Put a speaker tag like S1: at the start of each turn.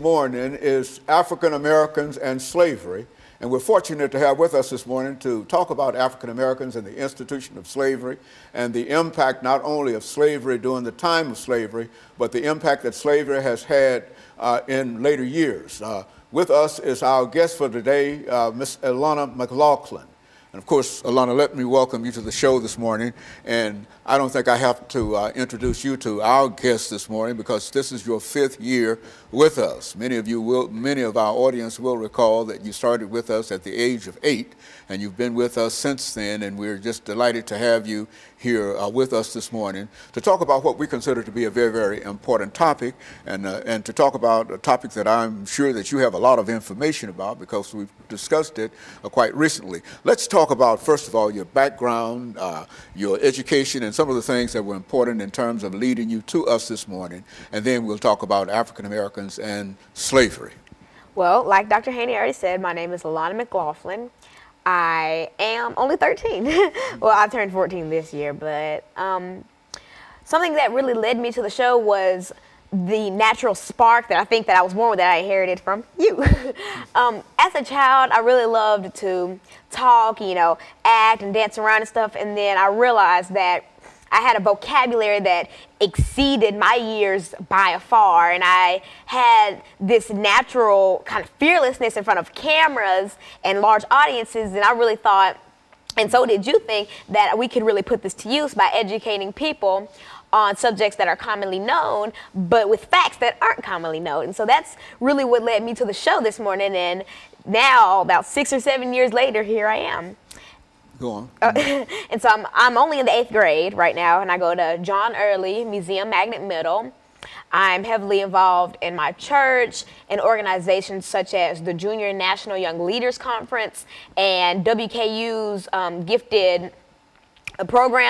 S1: Morning is African Americans and slavery, and we're fortunate to have with us this morning to talk about African Americans and the institution of slavery and the impact not only of slavery during the time of slavery, but the impact that slavery has had in later years. With us is our guest for today, Miss Alana McLaughlin. And of course, Alana, let me welcome you to the show this morning. And I don't think I have to introduce you to our guest this morning because this is your 5th year with us. Many of our audience will recall that you started with us at the age of 8, and you've been with us since then. And we're just delighted to have you here with us this morning to talk about what we consider to be a very, very important topic, and to talk about a topic that I'm sure that you have a lot of information about because we've discussed it quite recently. Let's talk about, first of all, your background, your education, and some of the things that were important in terms of leading you to us this morning, and then we'll talk about African Americans and slavery.
S2: Well, like Dr. Haney already said, my name is Alana McLaughlin. I am only 13. Well, I turned 14 this year, but something that really led me to the show was the natural spark that I think that I was born with, that I inherited from you. As a child, I really loved to talk, act and dance around and stuff, and then I realized that I had a vocabulary that exceeded my years by far, and I had this natural kind of fearlessness in front of cameras and large audiences, and I really thought, and so did you think, that we could really put this to use by educating people on subjects that are commonly known, but with facts that aren't commonly known. And so that's really what led me to the show this morning, and now, about 6 or 7 years later, here I am.
S1: Go on.
S2: And so I'm only in the 8th grade right now, and I go to John Early Museum Magnet Middle. I'm heavily involved in my church and organizations such as the Junior National Young Leaders Conference and WKU's gifted program.